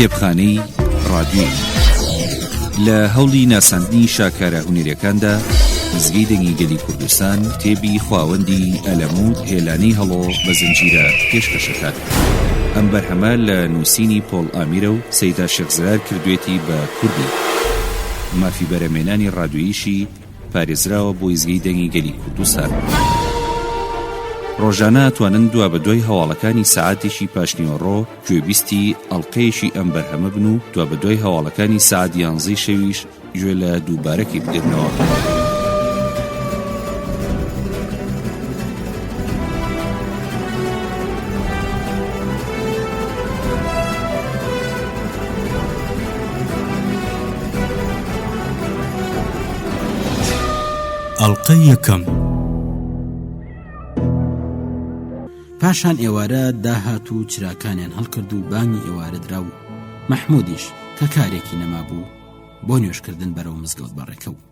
کتێبخانەی ڕادیۆیی لە هەوڵی ناساندنی شاکارە هونێریەکاندا مزگەی دەنگی گەلی کوردستان کتێبی خواوەندی ئەلەموود هێلانەی هەڵۆ بە زنجیرە پێشکەشەکات. ئەم بەرهەمە لە نووسینی پۆڵ ئامیرە و سەیدا شێخزرار کردوێتی بە کوردی. مافی بەرەمێنانی ڕادیۆییشی پارێزراوە بۆ ئیزگەی دەنگی گەلی کوردستان. ڕۆژانە ئەتوانن دوا بە دوای هەواڵەکانی سەعاتێکی پاشنیوەڕۆ گوێبیستی ئەڵقەیەکی ئەم بەرهەمە بن و دوا بە دوای هەواڵەکانی سەعات 11 شەویش گوێ لە دووبارەکی بگرنەوە. ئەڵقەی یەکەم. پاشان ئێوارە داهات و چراکانیان هەڵکرد و بانگی ئێوارە درا و مەحموودیش کە کارێکی نەما بوو بۆ نوێژکردن بەرەو مزگەوت بەڕێکەوت.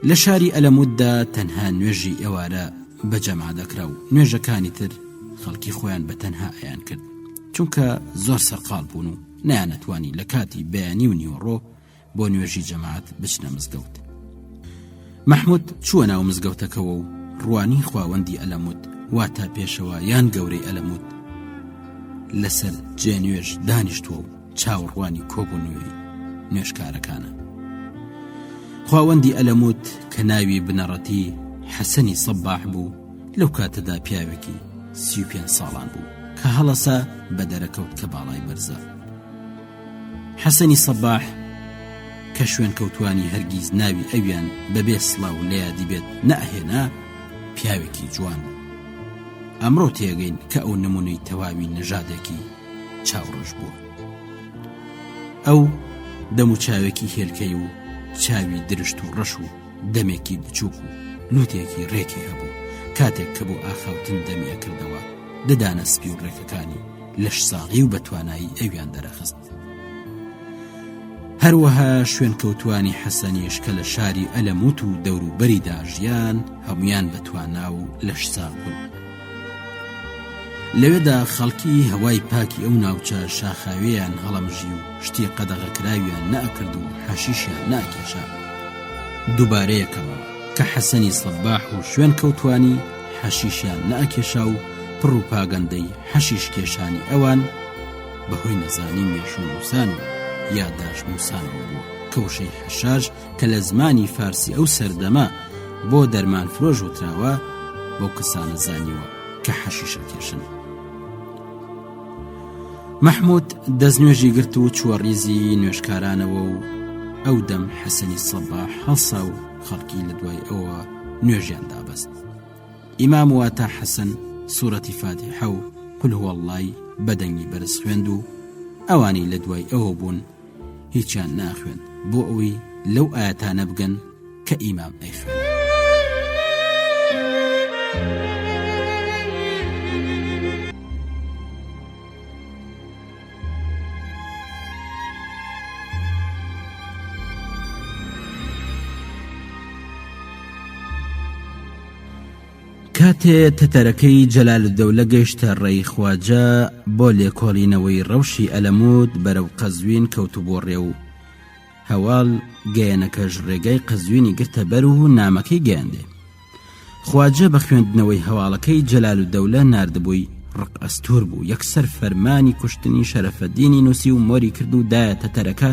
لە شاری ئەلەمووددا تەنها نوێژی ئێوارە بەجەما دەکرا و نوێژەکانی تر خەڵکی خۆیان بە تەنها ئەیان کرد، چونکە زۆر سەرقاڵ بوون و نەیانەتوانی لە کاتی بەیانی و نیوەڕۆ بۆ نوێژی جەماعەت بچنە مزگەوت. مەحموود چووە ناو مزگەوتەکەوە و ڕوانی خواوەندی ئەلەموود واتە پێشەوە یان گەورەی ئەلەموود لەسەر جێنوێژ دانیشتووە و چاوەڕوانی کۆبوونەوەی نوێژکارەکانە. خواوەندی ئەلەموود کە ناوی بنەڕەتی حەسەنی سەباح بوو، لەو کاتەدا پیاوێکی 35 ساڵان بوو کە هەڵەسا بە دەرەکەوت کە باڵای بەرزە. حەسەنی سەباح کە شوێن کەوتوانی هەرگیز ناوی ئەویان بەبێ سڵاو لە یادی بێت نەئەهێنا، پیاوێکی جوان بوو. ئەمڕۆ تێگەین کە ئەو نمونەی تەواوی نەژادێکی چاوڕۆژ بووە. ئەو دەم و چاوێکی هێلکەی و چاوی درشت و ڕەش و دەمێکی بچووک و لوتێکی ڕێکی هەبوو. کاتێک کە بۆ ئاخاوتن دەمی ئەکردەوە دەدانە سپی و ڕێکەکانی لەش ساغی و بەتوانایی ئەویان دەرەخست. هەروەها شوێن کەوتوانی حەسەنیش کە لە شاری ئەلەموود و دەوروبەریدا ژیان هەمویان بەتوانا و لەش ساغ بوون. لەوێدا خەڵکی هەوای پاکی ئەو ناوچە شاخاوێیان هەڵەمژی و شتی قەدەغەکراویان نەئەکرد و حەشیشیان ناکێشا. دووبارەیەکەوە کە حەسەنی سەباح و شوێن کەوتوانی حەشیشیان ناکێشا و پڕ و پاگەندەی حەشیش کێشانی ئەوان بەهۆی نەزانی مێش و نووسان و یادداش نووسانەوە بوو کە وشەی حەشاش کە لە زمانی فارسی ئەو سەردەما بۆ دەرمان فرۆژ وتراوە بۆ کەسانە زانیوە کە حەشیشە کێشن. مەحموود دەستنوێژی گرت و چووە ڕیزی نوێژکارانەوە و ئەو دەم حەسەنی سەباح هەڵسا و خەڵکی لە دوای ئەوە نوێژیان دابەست. ئیمام واتە حەسەن سوورەتی فاتیحە و قول هو الله بەدەنگی بەرز خوێند و ئەوانی لە دوای ئەوە بوون هیچیان ناخوێن بۆ ئەوەی لەو ئاەتانە بگەن کە ئیمام ئەیخوێن. کاتێ تەتەرەکەی جەلالودەولە گەیشتە ڕێی خواجە بۆ لێکۆڵینەوەی ڕەوشی ئەلەموود بەرەو قەزوین کەوتو بۆ ڕێ و هەواڵ گەیەنەکەش ڕێگای قەزوینی گرتە بەر و نامەکەی گەیاندێ. خواجە بە خوێندنەوەی هەواڵەکەی جەلالودەولە ناردبووی ڕق ئەستور بوو. یەکسەر فەرمانی کوشتنی شەرەفەدینی نووسی و مۆری کرد و دایە تەتەرەکە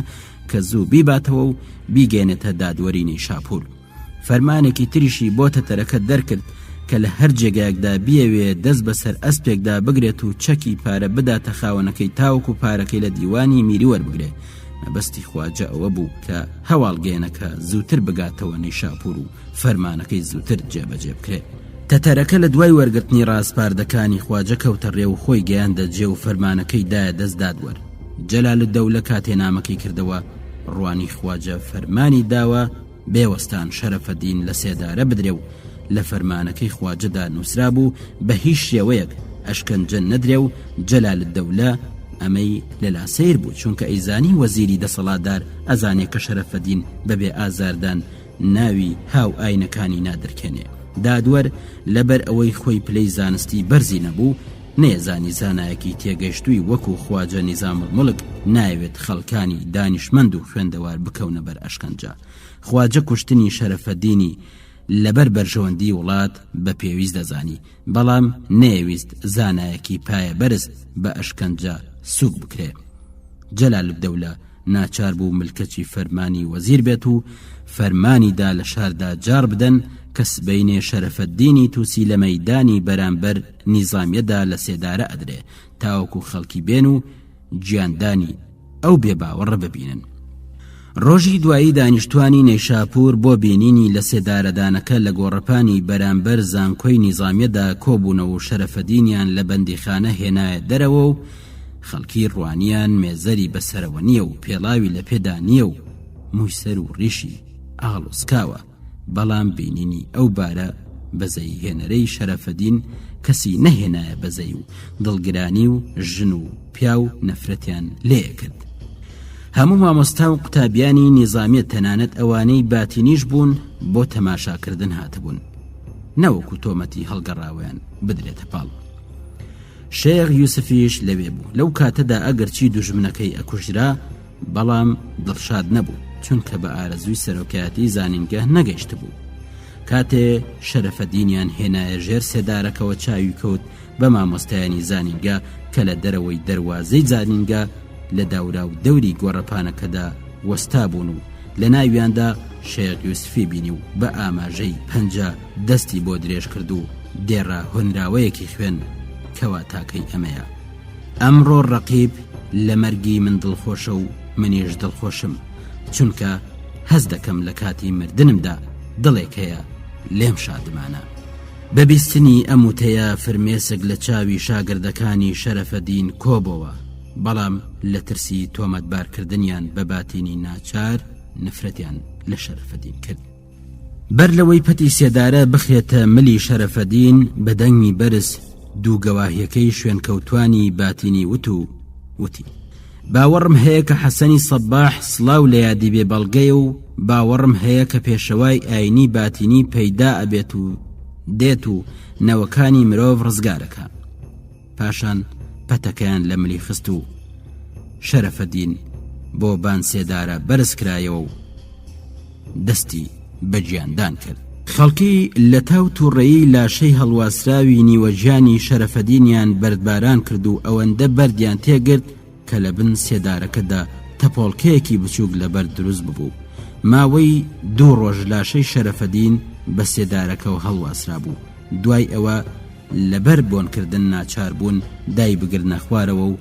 کە زوو بیباتەوە و بیگەێنێتە دادوەرینی شاپور. فەرمانێکی تریشی بۆ تەتەرەکە دەرکرد کە لە هەر جێگایەکدا بیەوێ دەست بەسەر ئەسپێکدا بگرێت و چەکی پارە بداتە خاوەنەکەی تاوەکو پارەکەی لە دیوانی میری وەربگرێ. مەبەستی خواجە ئەوە بوو کە هەواڵگەیەنەکە زووتر بگاتەوە نەیشاپور و فەرمانەکەی زووتر جێبەجێ بکرێ. تەتەرەکە لە دوای وەرگرتنی ڕاستپاردەکانی خواجە کەوتە ڕێ و خۆی گەیاندە جێ و فەرمانەکەی دایە دەستداد وەر. جەلالودەولە کاتێ نامەکەی کردەوە ڕوانی خواجە فەرمانی داوە بێوەستان شەرەفەدین لە سێدارە بدرێ و لە فەرمانەکەی خواجەدا نووسرا بوو بە هیچ شێوەیەک ئەشکەنجە نەدرێ و جەلالودەولە ئەمەی لەلا سیر بوو، چونکە ئەیزانی وەزیری دەسەڵاتدار ئەزانێ کە شەرەفەدین بەبێ ئازاردان ناوی هاو ئاینەکانی نادرکێنێ. دادوەر لەبەر ئەوەی خۆی پلەی زانستی بەرزی نەبوو نێزانی زانایەکی تێگەشتووی وەکو خواجە نیزام المڵک ناوێت خەڵکانی دانیشمەند و خوێندەوار بکەونە بەر ئەشکەنجە. خواجە کوشتنی شەرەفەدینی لەبەر بەرژەوەندی وڵات بە پێویست دەزانی، بەڵام نەیەویست زانایەکی پایە بەرز بە ئەشکەنجە سوک بکرێ. جەلالوددەولە ناچار بوو ملکەچی فەرمانی وەزیر بێت و فەرمانیدا لە شاردا جار بدەن کە سبەینێ شەرەفەدینی تووسی لە مەیدانی بەرامبەر نیزامیەدا لە سێدارە ئەدرێ تاوەکو خەڵکی بێن و گیاندانی ئەو بێباوەڕە ببینن. ڕۆژی دوایی دانیشتوانی نەیشاپور بۆ بینینی لە سێدارەدانەکە لە گۆڕەپانی بەرامبەر زانکۆی نیزامیەدا کۆبوونەوە و شەرەفەدینیان لە بەندیخانە هێنایە دەرەوە و خەڵکی ڕوانیان مێزەری بەسەرەوە نییە و پێڵاوی لە پێدا نییە و مووسەر و ڕیشی ئاڵۆسکاوە، بەڵام بینینی ئەو بارە بەزەی هێنەرەی شەرەفەدین کەسی نەهێنایە بەزەی و دڵگرانی و ژن و پیا و نەفرەتیان لێیە کرد. هەموو مامۆستا و قوتابیانی نیزامیە تەنانەت ئەوانەی باتینیش بوون بۆ تەماشاکردن هاتبوون، نەوەکو تۆمەتی هەڵگەڕاویان بدرێتە پاڵ. شێخ یوسفیش لەوێ بوو. لەو کاتەدا ئەگەرچی دوژمنەکەی ئەکوژرا بەڵام دڵشاد نەبوو، چونکە بە ئارەزووی سەرۆکایەتی زانینگە نەگەیشت بوو. کاتێ شەرەفەدینیان هێنایە ژێر سێدارەکەوە چاوی کەوت بە مامۆستایانی زانینگە کە لە دەرەوەی دەروازەی زانینگە لە داورا و دەوری گۆڕەپانەکەدا وەستا بوون و لە ناویاندا شێخ یوسفی بینی و بە ئاماژەی پەنجە دەستی بۆ درێژ کرد و دێڕا هۆنراوەیەکی خوێن کەوا تاکەی ئەمەیە: ئەمڕۆ ڕەقیب لە مەرگی من دڵخۆشە و منیش دڵخۆشم، چونکە هەز دەکەم لە کاتی مردنمدا دڵێک هەیە لێم شادمانە. بەبیستنی ئەموتەیە فرمێسک لە چاوی شاگردەکانی شەرەفەدین کۆبەوە، بەڵام لە ترسی تۆمەتبارکردنیان بە باتینی ناچار نفرەتیان لە شەرەفەدین کرد. بەر لەوەی پەتی سێدارە بخێتە ملی شەرەفەدین بە دەنگی بەرز دوو گەواهیەکەی شوێنکەوتوانی باتینی وتی: باوەڕم هەیە کە حەسەنی سەباح سڵاو لە یادی بێ بەڵگەیە و باوەڕم هەیە کە پێشەوای ئاینی باتینی پەیدا ئەبێت و دێت و نەوەکانی مرۆڤ ڕزگارەکە. پاشان پەتەکەیان لە ملی خست و شەرەفەدین بۆ بان سێدارە بەرز کرایەوە و دەستی بەجیاندان کرد. خەڵکی لە تاو تووڕەیی لاشەی هەڵواسراوی نیوەژیانی شەرەفەدینیان بەردباران کرد و ئەوەندە بەردیان تێگرت کە لە بن سێدارەکەدا تەپۆڵکەیەکی بچووک لەبەر دروست ببوو. ماوەی 2 ڕۆژ لاشەی شەرەفەدین بە سێدارەکەەوە هەڵواسرا بوو. دوای ئەوە لەبەر بۆنکردن ناچار بوون دای بگرنە خوارەوە و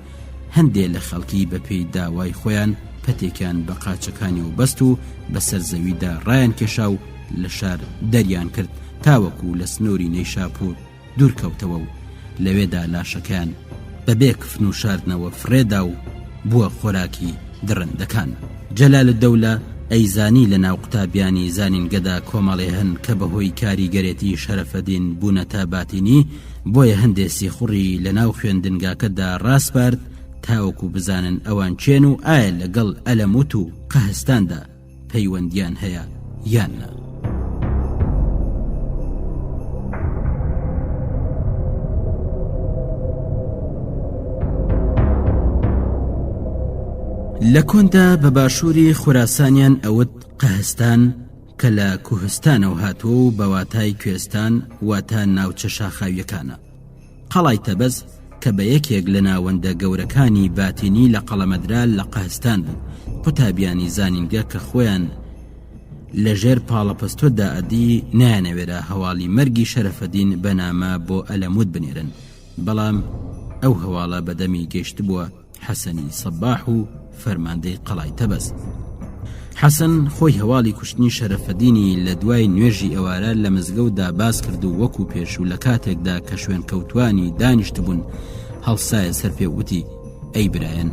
هەندێک لە خەڵکی بەپێی داوای خۆیان پەتێکیان بە قاچەکانی و بەست و بەسەر زەویدا ڕایان کێشا و لە شار دەریان کرد تاوەکو لە سنووری نەیشاپور دوورکەوتەوە و لەوێدا لاشەکان بەبێ کفن و شاردنەوە فرێدا و بووە خۆراکی درڕندەکان. جەلالوددەولە ئەیزانی لە ناو قوتابیانی زانینگەدا کۆمەڵێ هەن کە بەهۆی کاریگەرێتی شەرەفەدین بوونەتە باتینی، بۆیە هەندێک سیخوڕی لە ناو خوێندنگاکەدا ڕاستپارد تاوەکو بزانن ئەوان چێن و ئایا لەگەڵ ئەلەموت و قەهستاندا پەیوەندیان هەیە یان نە. لە کۆندا بە باشووری خوراسانیان ئەوت قەهستان کە لە کوهستانەوە هاتووە و بەواتای کوێستان واتە ناوچە شاخاویەکانە. قەڵای تەبەز کە بە یەکێک لە ناوەندە گەورەکانی باتینی لە قەڵەمەدرا لە قەهستان بوو. قوتابیانی زانینگە کە خۆیان لە ژێر پاڵەپەستۆدا ئەدی نایانەوێرە هەواڵی مەرگی شەرەفەدین بەنامە بۆ ئەلەموت بنێرن، بەڵام ئەو هەواڵە بەدەمی گەشت بووە حەسەنی سەباح و فەرماندەی قەڵای تەبەز. حەسەن خۆی هەواڵی کوشتنی شەرەفەدینی لە دوای نوێژی ئێوارە لە مزگەوتدا باس کرد و وەکو پێشوو لە کاتێکدا کە شوێن کەوتوانی دانیشت بوون هەڵسایە سەر پێ وتی: ئەی برایەن،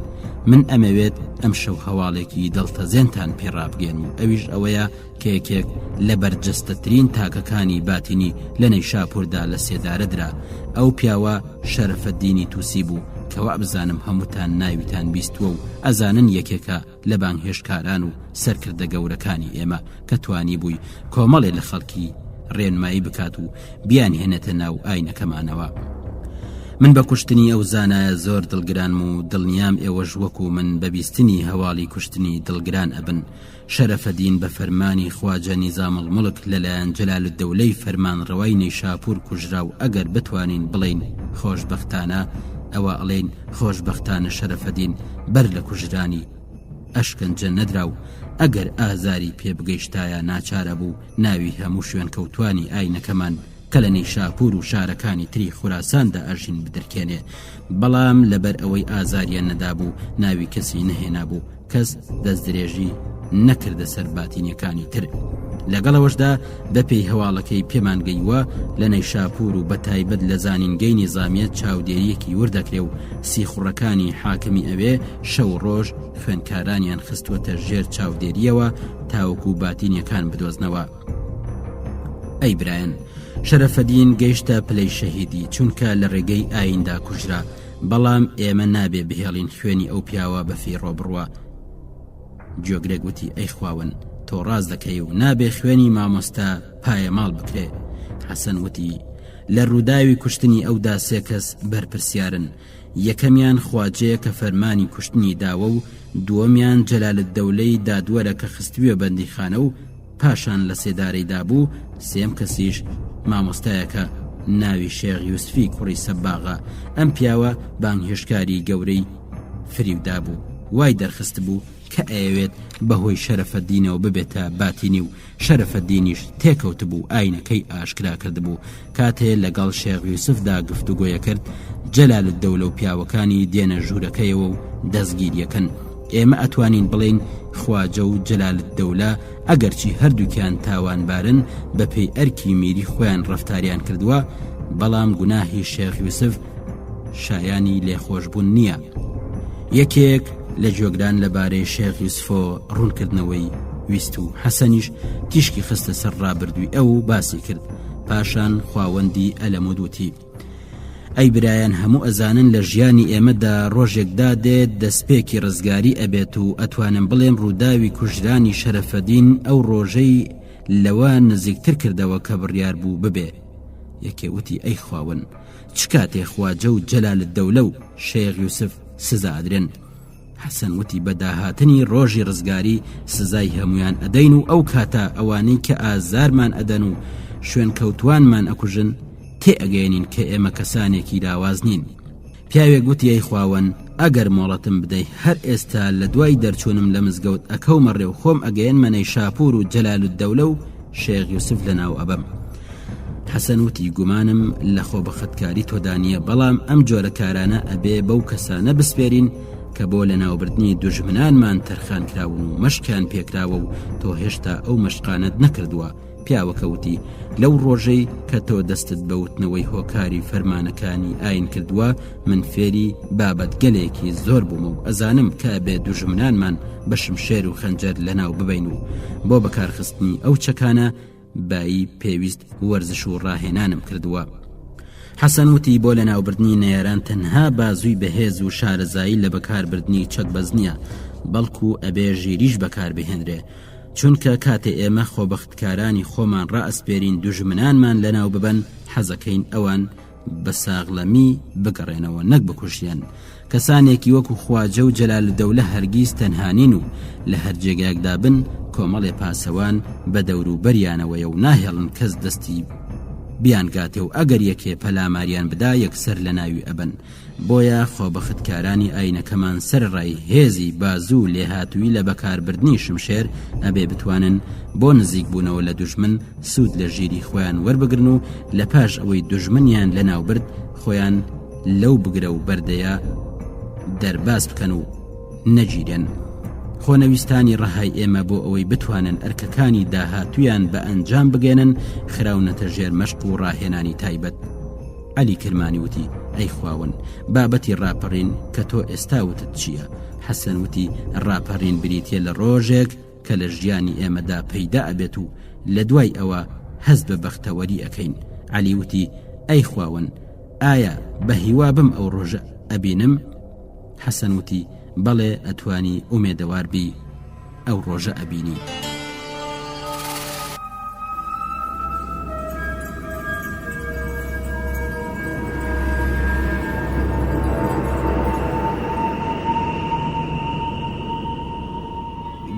من ئەمەوێت ئەم شەو هەواڵێکی دڵتەزێنتان پێڕابگەن و ئەویش ئەوەیە کە یەکێک لە بەرجەستەترین تاکەکانی باتینی لە نەیشاپوردا لە سێدارە درا. ئەو پیاوە شەرەفەدینی تووسی بوو کەوا بزانم هەمووتان ناویتان بیستووە و ئەزانن یەکێکە لە بانگهێشتکاران و سەرکردە گەورەکانی ئێمە کە توانی بووی کۆمەڵێ لە خەڵکی ڕێنمایی بکات و بیان هێنێتە ناو ئاینەکەمانەوە. من بە کوشتنی ئەو زانایە زۆر دڵگرانم و دڵنیام ئێوەش وەکو من بەبیستنی هەواڵی کوشتنی دڵگران ئەبن. شەرەفەدین بە فەرمانی خواجە نیزام المڵک لەلایەن جەلال الدەولەی فەرمانڕەوای نەیشاپور کوژرا و ئەگەر بتوانین بڵین خۆشبەختانە ئەوە ئەڵێن خۆشبەختانە شەرەفەدین بەر لە کوژرانی ئەشکەنجە نەدرا و ئەگەر ئازاری پێبگەیشتایە ناچارە بوو ناوی هەموو شوێن کەوتوانی ئاینەکەمان کە لە نەیشاپور و شارەکانی تری خوراساندا ئەژین بدرکێنێ، بەڵام لەبەر ئەوەی ئازاریان نەدابوو ناوی کەسی نەهێنابوو، کەس دەستدرێژی نەکردە سەر باتینیەکانی تر. لەگەڵەوەشدا بەپێی هەواڵەکەی پێمان گەیوە لە نەیشاپور و بە تایبەت لە زانینگەی نیزامیەت چاودێریەکی وردەکرێ و سیخوڕەکانی حاکمی ئەوێ شەو ڕۆژ خوێنکارانیان خستوەتە ژێر چاودێریەوە تاوەکو باتینیەکان بدۆزنەوە. ئەی برایەن، شەرەفەدین گەیشتە پلەی شەهیدی چونکە لە ڕێگەی ئایندا کوژرا، بەڵام ئێمە نابێ بهێڵین خوێنی ئەو پیاوە بەفی ڕۆبڕوە. جۆگرێک وتی ئەی خواوەن تۆ ڕاز دەکەی و نابێ خوێنی مامۆستا پایەماڵ بکرێ. حەسەن وتی لە ڕووداوی کوشتنی ئەودا سێ کەس بەرپرسیارن، یەکەمیان خواجەیە کە فەرمانی کوشتنی داوە و دووەمیان جەلال الدەولەی دادوەرە کە خستوویە بەندیخانە و پاشان لە سێدارەی دابوو، سێم کەسیش مامۆستایەکە ناوی شێخ یوسفی کوڕی سەباغا. ئەم پیاوە بانگهێشتکاری گەورەی فریودا بوو، وای دەرخست بوو کە ئەوێت بەهۆی شەرەفەدینەوە ببێتە باتینی و شەرەفەدینیش تێکەوت بوو ئاینەکەی ئاشکرا کرد بوو. کاتێ لەگەڵ شێخ یوسفدا گفتوگۆیە کرد، جەلال الدەولە و پیاوەکانی دێنە ژوورەکەیەوە و دەستگیریەکەن. ئێمە ئەتوانین بڵین خواجە و جەلال الدەولە ئەگەرچی هەردووکیان تاوانبارن بەپێی ئەرکی میری خۆیان ڕەفتاریان کردووە، بەڵام گوناهی شێخ یوسف شایانی لێخۆشبوون نییە. یەکێک لە جۆگران لەبارەی شێخ یوسفۆ ڕوونکردنەوەی ویست و حەسەنیش تیشکی خستە سەر ڕابردووی ئەو باسی کرد. پاشان خواوەندی ئەلەمود وتی ئەی برایان، هەموو ئەزانن لە ژیانی ئێمەدا ڕۆژێکدا دێت دەستپێکی ڕزگاری ئەبێت و ئەتوانم بڵێم ڕووداوی کوژرانی شەرەفەدین ئەو ڕۆژەی لەوە نزیکتر کردەوە کە بڕیار بوو ببێ. یەکێ وتی ئەی خواوەن، چ کاتێ خواجە و جەلال الدەولە و شێخ یوسف سزا ئەدرێن؟ حەسەن وتی بەداهاتنی ڕۆژی ڕزگاری سزای هەمویان ئەدەین و ئەو کاتە ئەوانەی کە ئازارمان ئەدەن و شوێن کەوتوانمان ئەکوژن تێ ئەگەێنین کە ئێمە کەسانێکی لاواز نین. پیاوێک گوتی ئەی خواوەن، ئەگەر مۆڵەتم بدەی هەر ئێستا لە دوای دەرچوونم لە مزگەوت ئەکەومە ڕێ و خۆم ئەگەێنمە نەیشاپور و جەلال الدەولە و شێخ یوسف لەناو ئەبەم. حەسەن وتی گومانم لە خۆبەخەتکاری تۆدانیە، بەڵام ئەم جۆرە کارانە ئەبێ بەو کەسانە بسپێرین کە بۆ لە ناوبردنی دوژمنانمان تەرخان کراون و مەشکیان پێکراوە و تۆ هێشتا ئەو مەشقانت نەکردووە. پیاوەکەوتی لەو ڕۆژەی کە تۆ دەستت بەوتنەوەی هۆکاری فەرمانەکانی ئاین کردووە، من فێری بابەت گەلێکی زۆر بووم و ئەزانم کە بێ دوژمنانمان بە شمشێر و خەنجەر لەناو ببین و بۆ بەکارخستنی ئەو چەکانە بایی پێویست وەرزش و ڕاهێنانم کردووە. حەسەن وتی بۆ لە ناوبردنی نەیاران تەنها بازووی بەهێز و شارەزایی لە بەکاربردنی چەکبەز نییە، بەڵکو ئەبێ ژیریش بەکار بهێنرێ، چونکە کاتێ ئێمە خۆبەختکارانی خۆمان ڕائەسپێرین دوژمنانمان لەناو ببەن، حەزەکەین ئەوان بە ساغڵەمی بگەڕێنەوە نەک بکوژیان. کەسانێکی وەکو خواجە و جەلال الدەولە هەرگیز تەنهانین و لە هەر جێگایەکدا بن کۆمەڵێ پاسەوان بە دەوروبەریانەوەیە و ناهێڵن کەس دەستی بیانگاتێ و ئەگەر یەکێ پەلاماریان بدا یەکسەر لە ناوی ئەبن. بۆیە خۆبەختکارانی ئاینەکەمان سەرڕای هێزی بازوو لێهاتووی لە بەکاربردنی شمشێر ئەبێ بتوانن بۆ نزیک بوونەوە لە دوژمن سوود لە ژیری خۆیان وەربگرن و لە پاش ئەوەی دوژمنیان لە ناوبرد خۆیان لەو بگرە و بەردەیە دەرباز بکەن و نەگیرێن. خۆنەویستانی ڕەهای ئێمە بۆ ئەوەی بتوانن ئەرکەکانی داهاتویان بە ئەنجام بگێنن خراونەتە ژێر مەشق و ڕاهێنانی تایبەت. عەلی کرمانی وتی ئەی خواون، بابەتی ڕاپەڕین کە تۆ ئێستاوتت چییە؟ حەسەن وتی ڕاپەڕین بریتیە لە ڕۆژێک کە لە ژیانی ئێمەدا پەیدا ئەبێت و لە دوای ئەوە هەز بە بەختەوەری ئەکەین. عەلی وتی ئەی خواون، ئایا بە هیوا بم ئەو ڕۆژە ئەبینم؟ حەسەن وتی بەڵێ ئەتوانی ئومێدەوار بی ئەو ڕۆژە ئەبینی.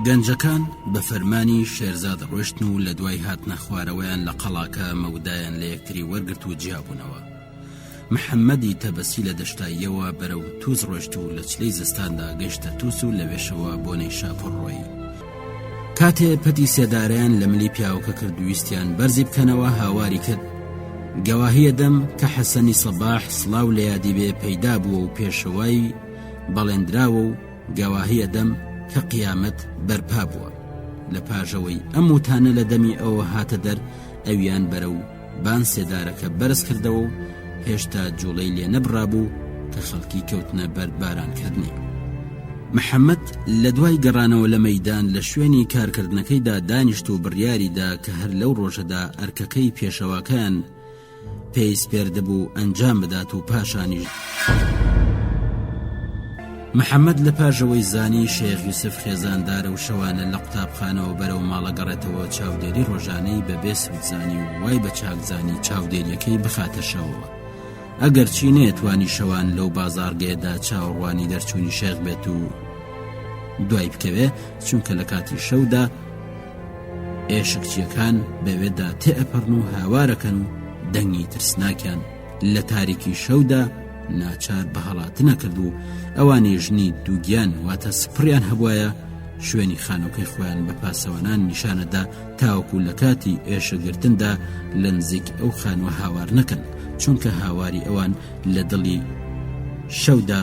گەنجەکان بە فەرمانی شێرزاد ڕۆشتن و لە دوای هاتنە خوارەوەیان لە قەڵاکە مەودایان لە یەکتری وەرگرت و جیابوونەوە. محەممەدی تەبەسی لە دەشتاییەوە بەرەو تووز ڕۆشت و لە چلەی زستاندا گەشتە تووس و لەوێشەوە بۆنەی شاپڕڕۆی. کاتێ پەتی سێدارەیان لە ملی پیاوەکە کردوویستیان بەرزی بکەنەوە هاواری کرد. گەواهیە دەم کە حەسەنی سەباح سڵاو لە یادی بێ پەیدا بووە و پێشەوای بەڵێندراوە و گەواهیە دەم کە قیامەت بەرپا بووە. لە پاژەوەی ئەم وتانە لە دەمی ئەوە هاتە دەر ئەویان بەرە و بان سێدارەکە بەرز کردەوە و هێشتا جوڵەی لێ نەبڕابوو کە خەڵکی کەوتنە بەربارانکردنی. محەممەد لە دوای گەڕانەوە لە مەیدان لە شوێنی کارکردنەکەیدا دانیشت و بڕیاریدا کە هەر لەو ڕۆژەدا ئەرکەکەی پێشەواکەیان پێی سپێردەبوو ئەنجام بدات و پاشانیش. محەممەد لە پاژەوەی زانی شێخ یوسف خێزاندارە و شەوانە لە قوتابخانەوە بەرەو ماڵە گەڕێتەوە چاودێری ڕۆژانەی بەبێ سوودزانی و وای بە چاکزانی چاودێریەکەی بخاتە شەوەوە. ئەگەر چی نێتوانی شەوان لەو بازارگەیەدا چاوەڕوانی دەرچوونی شێخ بێت و دوای بکەوێ، چونکە لە کاتی شەودا ئێشکچیەکان بەوێدا تێئەپەڕن و هاوارەکەن و دەنگی ترسناکیان لە تاریکی شەودا ناچار بە هەڵاتنە کرد و ئەوانەی ژنی دووگیان واتە سپڕیان هەبوایە شوێنی خانۆکەی خۆیان بە پاسەوانان نیشانەدا تاوەکو لە کاتی ئێشەگرتندا لە نزیک ئەو خانوە هاوار نەکەن، چونکە هاواری ئەوان لە دڵی شەودا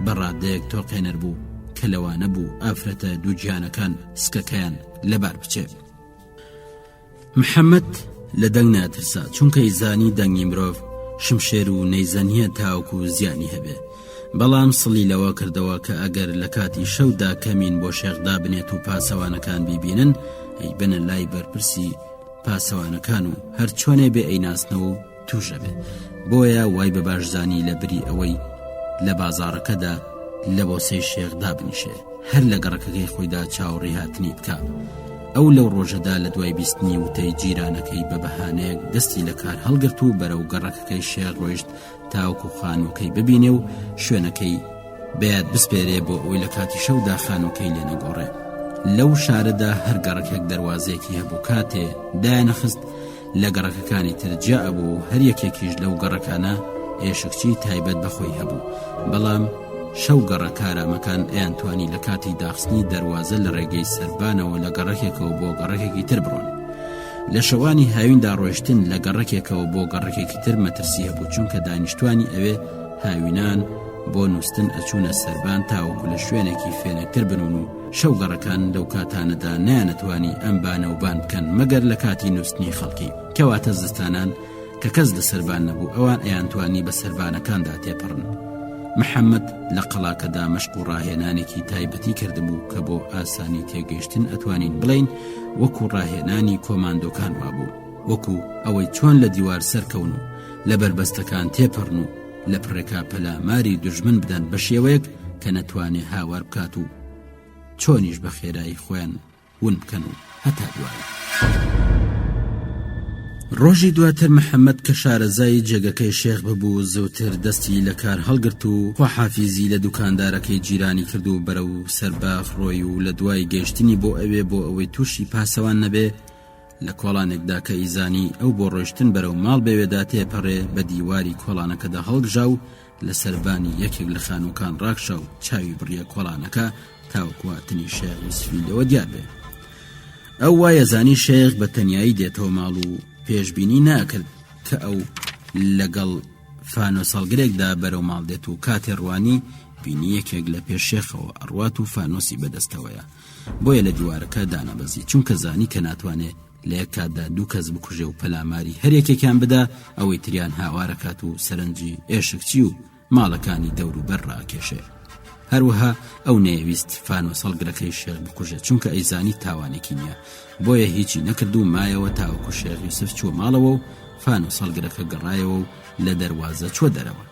بەڕادەیەک تۆقێنەر بوو کە لەوانە بوو ئافرەتە دووگیانەکان سکەکەیان لەبار بچێت. محەممەد لە دەنگ ناترسا، چونکە ئیزانی دەنگی مرۆڤ شمشێر و نەیزەنیە تاوەکو زیانی هەبێ. بەڵام سڵی لەوە کردەوە کە ئەگەر لە کاتی شەودا کەمین بۆ شێخدا بنێت و پاسەوانەکان بیبینن، ئەی بنە لای بەرپرسی پاسەوانەکان و هەر چۆنێ بێ ئەیناسنەوە و تووشە بێ. بۆیە وای بە باشزانی لە بری ئەوەی لە بازارەکەدا لە بۆسەی شێخدا بنیشێ، هەر لە گەڕەکەکەی خۆیدا چاوەڕێی هاتنی بکە. ئەو لەو ڕۆژەدا لە دوای بیستنی وتەی جیرانەکەی بە بەهانەیەک دەستی لە کار هەڵگرت و بەرەو گەڕەکەکەی شێخ ڕۆیشت تاوەکو خانووکەی ببینێ و شوێنەکەی بەیاد بسپێرێ بۆ ئەوی لە کاتی شەودا خانووکەی لێ نەگۆڕێ. لەو شارەدا هەر گەڕەکێک دەروازەیەکی هەبوو. کاتێ دایانەخست لە گەڕەکەکانی ترجا ئەبوو و هەر یەکێکیش لەو گەڕەکانە ئێشکچی تایبەت بەخۆی هەبوو. بەڵام شەو گەڕەکارامەکان ئەیانتوانی لە کاتی داخستنی دەروازە لە ڕێگەی سەربانەوە لە گەڕەکێکەوە بۆ گەڕەکێکی تر بڕۆن. لە شەوانی هاویندا ڕۆیشتن لە گەڕەکێکەوە بۆ گەڕەکێکی تر مەترسی هەبوو، چونکە دانیشتوانی ئەوێ هاوینان بۆ نووسن ئەچوونە سەربان تاوەکو لە شوێنێکی فێنێکتر بنون و شەو گەڕەکان لەو کاتانەدا نەیانەتوانی ئەم بانە و بان بکەن مەگەر لە کاتی نووسنی خەڵکی، کەواتە زستانان کە کەس لە سەربان نەبوو ئەوان ئەیانتوانی بە سەربانەکاندا تێپەڕن. محەممەد لە قەڵاکەدا مەشق و ڕاهێنانێکی تایبەتی کردبوو کە بۆ ئاسانی تێگەیشتن ئەتوانین بڵین وەکو ڕاهێنانی کۆماندۆکان وابوو، وەکو ئەوەی چۆن لە دیوار سەرکەون و لە بربەستەکان تێپەڕن و لە پڕێکا پەلاماری دوژمن بدەن بە شێوەیەک کە نەتوانێ هاوار بکات و چۆنیش بە خێرایی خۆیان ون بکەن و هەتا دوایە. ڕۆژی دواتر محەممەد کە شارەزای جێگەکەی شێخ ببوو زووتر دەستی لە کار هەڵگرت و خواحافیزی لە دوکاندارەکەی جیرانی کرد و بەرە و سەرباخ ڕۆی و لە دوای گەیشتنی بۆ ئەوەی تووشی پاسەوان نەبێ لە کۆڵانێکدا کە ئیزانی ئەو بۆ ڕۆیشتن بەرەو ماڵ بەوێدا تێپەڕێ بە دیواری کۆڵانەکەدا هەڵگژا و لە سەربانی یەکێک لە خانووکان ڕاکشا و چاوی بڕیە کۆڵانەکە تاوەکواتنی شێخ یوسفی لەوە دیار بێ. ئەو وایە زانی شێخ بە تەنیایی دێتەوە ماڵ و پێشبینی ناکرد کە ئەو لەگەڵ فانۆسەڵگرێکدا بەرەو ماڵ دێت و کاتێ ڕوانی بینی یەکێک لە پێش شێخەوە ئەڕوات و فانۆسی بەدەستەوەیە. بۆیە لە دیوارەکە دانەبەزی، چونکە زانی کە ناتوانێت لە یەک کاتدا دوو کەس بکوژێ و پەلاماری هەرێکێکیان بدا ئەوەی تریان هاوارەکات و سەرنجی ئێشکچی و ماڵەکانی دەور و بەر ڕاکێشێ. هەروەها ئەو نەیەویست فانۆسەڵگرەکەی شێخ بکوژێت، چونکە ئەیزانی تاوانێکی نییە، بۆیە هیچی نەکرد و مایەوە تاوەکو شێخ یوسف چوە ماڵەوە و فانۆسەڵگرەکە گەڕایەوە و لە دەروازە چوە دەرەوە.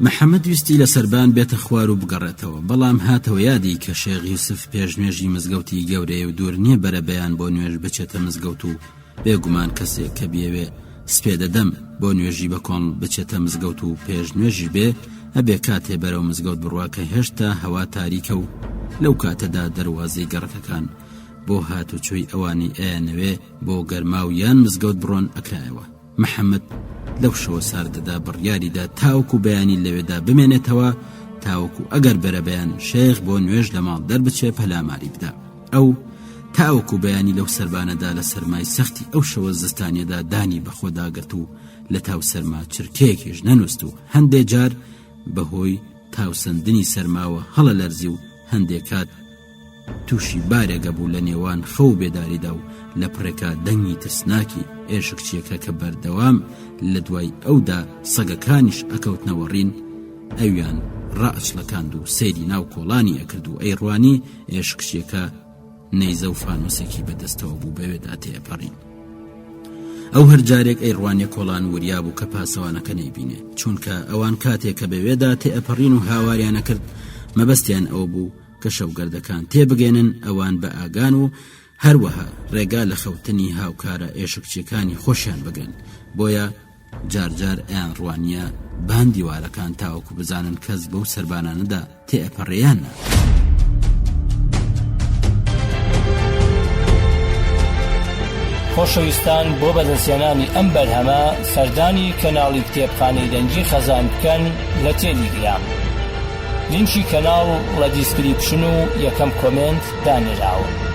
محەممەد ویستی لە سەربان بێتە خوار و بگەڕێتەوە، بەڵام هاتەوە یادی کە شێخ یوسف پێشنوێژی مزگەوتی گەورەیە و دوور نییە بەرە بەیان بۆ نوێژ بچێتە مزگەوت و بێگومان کەسێک کە بیەوێ سپێدەدەم بۆ نوێژی بە کۆن بچێتە مزگەوت و پێشنوێژی بێ ئەبێ کاتێ بەرەو مزگەوت بڕواکە هێشتا هەوا تاریکە و لەو کاتەدا دەروازەی گەڕەکەکان بۆ هاتوچۆی ئەوانی ئەیانەوێ بۆ گەرما و یان مزگەوت بڕۆن ئەکرایەوە. محەممەد لەو شەوە ساردەدا بڕیاریدا تاوەکو بەیانی لەوێدا بمێنێتەوە تاوەکو ئەگەر بەرەبەیان شێخ بۆ نوێژ لە ماڵ دەربچێ پەلاماری بدا. ئەو تاوەکو بەیانی لەو سەربانەدا لە سەرمای سەختی ئەو شەوە زستانیەدا دانی بەخۆداگرت و لە تاو سەرما چرکەیەکیش نەنووست و هەندێک جار بەهۆی تاوسەندنی سەرماوە هەڵە لەرزی و هەندێک کات تووشی بارێگە بوو لە نێوان خەو بێداریدا و لە پڕێکا دەنگی ترسناکی ئێشکچیەکە کە بەردەوام لە دوای ئەودا سەگەکانیش ئەکەوتنەوە ڕین ئەویان ڕائچڵەکاند و سەیری ناو کۆڵانی ئەکرد و ئەیڕوانی ئێشکچیەکە نەیزە و فانوسێکی بەدەستەوە بوو بەوێدا تێپەڕین. ئەو هەر جارێک ئەیڕوانیە کۆڵان وریا بوو کە پاسەوانەکە نەیبینێ چونکە ئەوان کاتێک کە بەوێدا تێئەپەڕین و هاواریانە کرد مەبەستیان ئەو بوو کە شەوگەردەکان تێبگێنن ئەوان بە ئاگان و هەروەها ڕێگا لە خەوتنی هاوکارە ئێشکچیەکانی خۆشیان بگرن بۆیە جارجار ئەیان ڕوانیە بان دیوارەکان تاوەکو بزانن کەس بەو سەربانانەدا تێئەپەڕێیانە. خۆشەویستان بۆ بەدەستێنانی ئەم بەرهەمە سەردانی کەناڵی کتێبخانەی دەنگی خەزان بکەن لە تێلیگرام. لینکی کەناڵ لە دیسکریپشن و یەکەم کۆمنت دانراوە.